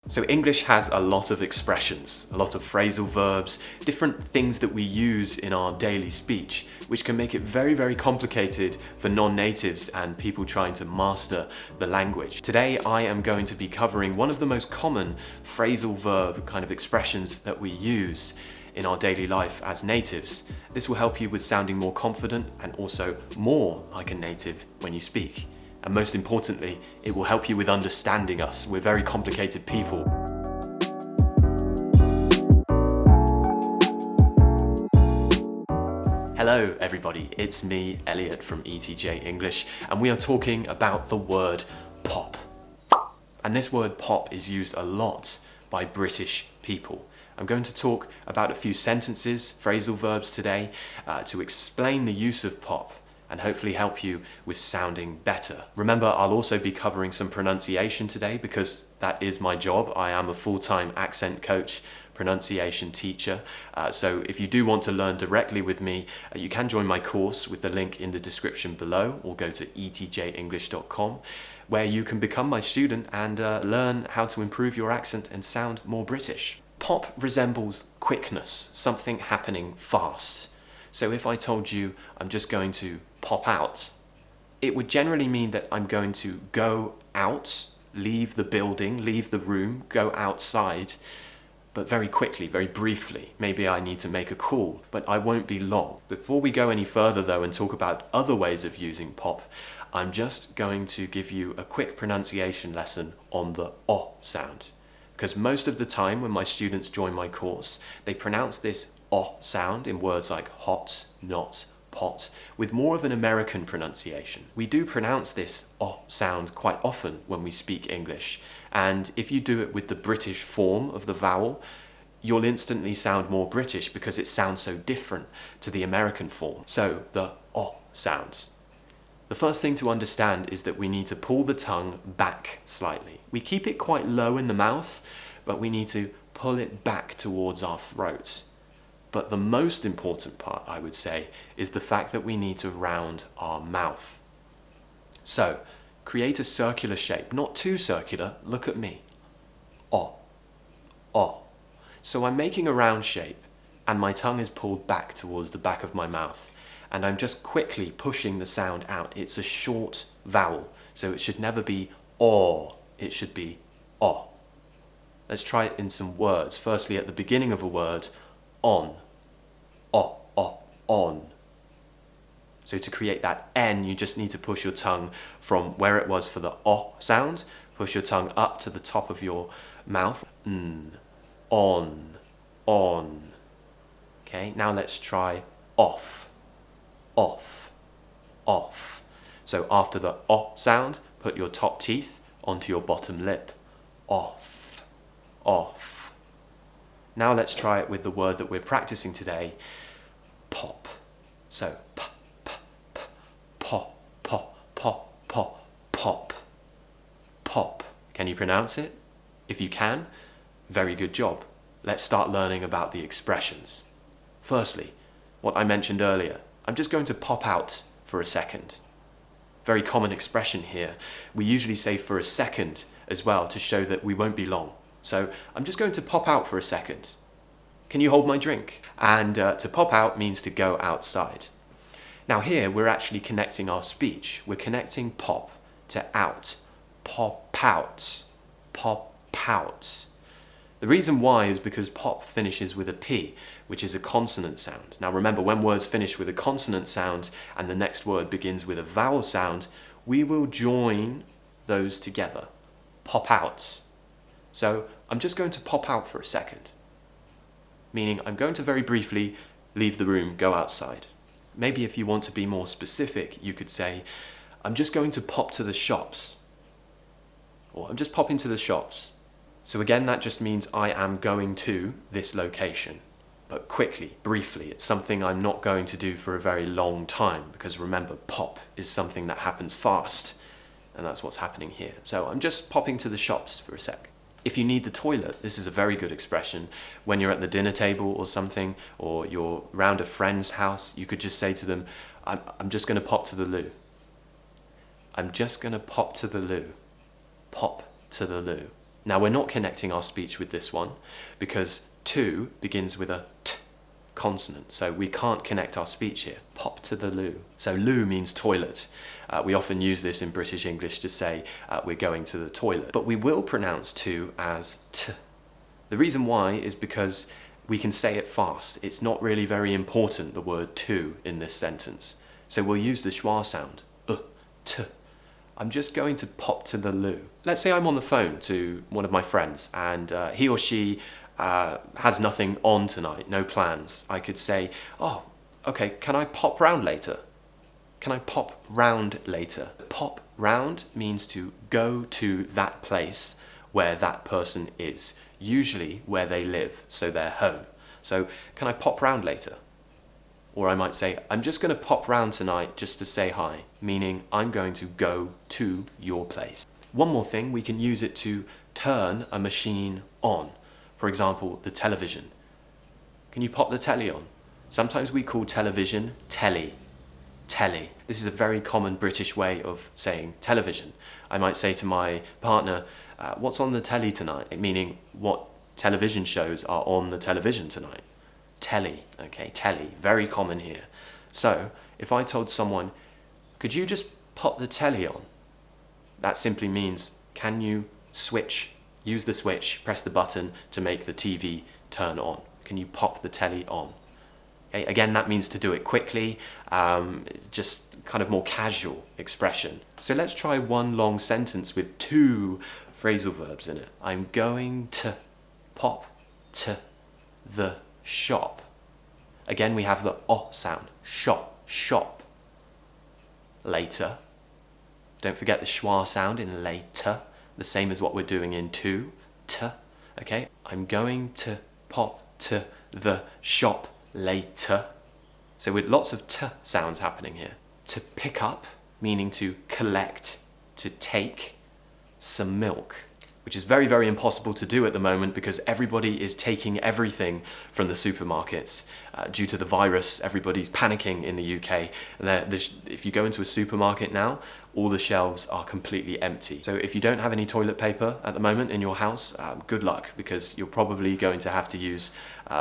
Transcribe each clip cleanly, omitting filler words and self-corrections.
So English has a lot of expressions, a lot of phrasal verbs, different things that we use in our daily speech, which can make it very, very complicated for non-natives and people trying to master the language. Today I am going to be covering one of the most common phrasal verb kind of expressions that we use in our daily life as natives. This will help you with sounding more confident and also more like a native when you speak. And most importantly, it will help you with understanding us. We're very complicated people. Hello everybody, it's me, Elliott from ETJ English, and we are talking about the word pop. And this word pop is used a lot by British people. I'm going to talk about a few sentences, phrasal verbs today, to explain the use of pop and hopefully help you with sounding better. Remember, I'll also be covering some pronunciation today because that is my job. I am a full-time accent coach, pronunciation teacher. So if you do want to learn directly with me, you can join my course with the link in the description below, or go to etjenglish.com, where you can become my student and learn how to improve your accent and sound more British. Pop resembles quickness, something happening fast. So if I told you I'm just going to pop out, it would generally mean that I'm going to go out, leave the building, leave the room, go outside, but very quickly, very briefly. Maybe I need to make a call, but I won't be long. Before we go any further though and talk about other ways of using pop, I'm just going to give you a quick pronunciation lesson on the O sound. Because most of the time when my students join my course, they pronounce this O sound in words like hot, not, pot, with more of an American pronunciation. We do pronounce this O sound quite often when we speak English, and if you do it with the British form of the vowel, you'll instantly sound more British because it sounds so different to the American form. So, the O sound. The first thing to understand is that we need to pull the tongue back slightly. We keep it quite low in the mouth, but we need to pull it back towards our throat. But the most important part, I would say, is the fact that we need to round our mouth. So, create a circular shape, not too circular, look at me. O, O. So I'm making a round shape, and my tongue is pulled back towards the back of my mouth. And I'm just quickly pushing the sound out. It's a short vowel, so it should never be O, it should be O. Let's try it in some words. Firstly, at the beginning of a word, on, O, O, on. So to create that N, you just need to push your tongue from where it was for the O sound, push your tongue up to the top of your mouth, on. Okay, now let's try off. Off, off. So after the O sound, put your top teeth onto your bottom lip. Off, off. Now let's try it with the word that we're practicing today, pop. So p, p, p, pop, pop, pop, pop, pop, pop. Can you pronounce it? If you can, very good job. Let's start learning about the expressions. Firstly, what I mentioned earlier, I'm just going to pop out for a second. Very common expression here. We usually say for a second as well to show that we won't be long. So I'm just going to pop out for a second. Can you hold my drink? And to pop out means to go outside. Now here we're actually connecting our speech. We're connecting pop to out. Pop out. Pop out. The reason why is because pop finishes with a P, which is a consonant sound. Now remember, when words finish with a consonant sound and the next word begins with a vowel sound, we will join those together. Pop out. So I'm just going to pop out for a second. Meaning I'm going to very briefly leave the room, go outside. Maybe if you want to be more specific, you could say, I'm just going to pop to the shops. Or I'm just popping to the shops. So again, that just means I am going to this location, but quickly, briefly. It's something I'm not going to do for a very long time, because remember, pop is something that happens fast, and that's what's happening here. So I'm just popping to the shops for a sec. If you need the toilet, this is a very good expression. When you're at the dinner table or something, or you're round a friend's house, you could just say to them, I'm just going to pop to the loo. I'm just going to pop to the loo. Pop to the loo. Now we're not connecting our speech with this one because to begins with a t consonant, so we can't connect our speech here. Pop to the loo. So loo means toilet. We often use this in British English to say we're going to the toilet, but we will pronounce to as t. The reason why is because we can say it fast. It's not really very important, the word to, in this sentence. So we'll use the schwa sound, t. I'm just going to pop to the loo. Let's say I'm on the phone to one of my friends and he or she has nothing on tonight, no plans. I could say, oh, okay, can I pop round later? Can I pop round later? Pop round means to go to that place where that person is, usually where they live, so their home. So, can I pop round later? Or I might say, I'm just going to pop round tonight just to say hi, meaning I'm going to go to your place. One more thing, we can use it to turn a machine on. For example, the television. Can you pop the telly on? Sometimes we call television telly. Telly. This is a very common British way of saying television. I might say to my partner, what's on the telly tonight? Meaning, what television shows are on the television tonight? Telly, okay, telly, very common here. So, if I told someone, could you just pop the telly on? That simply means, can you switch, use the switch, press the button to make the TV turn on? Can you pop the telly on? Okay, again, that means to do it quickly, just kind of more casual expression. So let's try one long sentence with 2 phrasal verbs in it. I'm going to pop to the shop. Again, we have the o sound. Shop, shop. Later. Don't forget the schwa sound in later, the same as what we're doing in to, t. Okay, I'm going to pop to the shop later. So with lots of t sounds happening here. To pick up, meaning to collect, to take some milk, which is very, very impossible to do at the moment because everybody is taking everything from the supermarkets. Due to the virus, everybody's panicking in the UK. And if you go into a supermarket now, all the shelves are completely empty. So if you don't have any toilet paper at the moment in your house, good luck, because you're probably going to have to use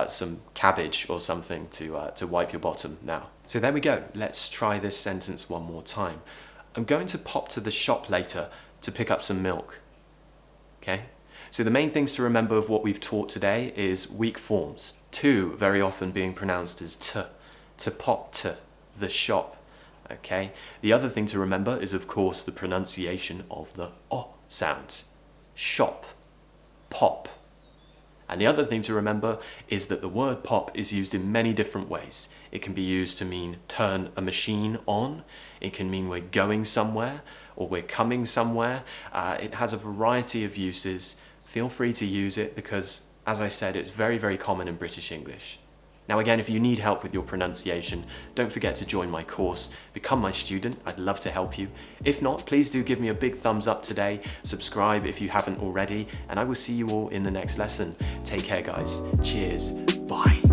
some cabbage or something to wipe your bottom now. So there we go. Let's try this sentence one more time. I'm going to pop to the shop later to pick up some milk. Okay? So the main things to remember of what we've taught today is weak forms. To very often being pronounced as to pop to the shop. Okay? The other thing to remember is, of course, the pronunciation of the o sound. Shop, pop. And the other thing to remember is that the word pop is used in many different ways. It can be used to mean turn a machine on. It can mean we're going somewhere or we're coming somewhere. It has a variety of uses. Feel free to use it because, as I said, it's very, very common in British English. Now again, if you need help with your pronunciation, don't forget to join my course, become my student. I'd love to help you. If not, please do give me a big thumbs up today, subscribe if you haven't already, and I will see you all in the next lesson. Take care, guys. Cheers. Bye.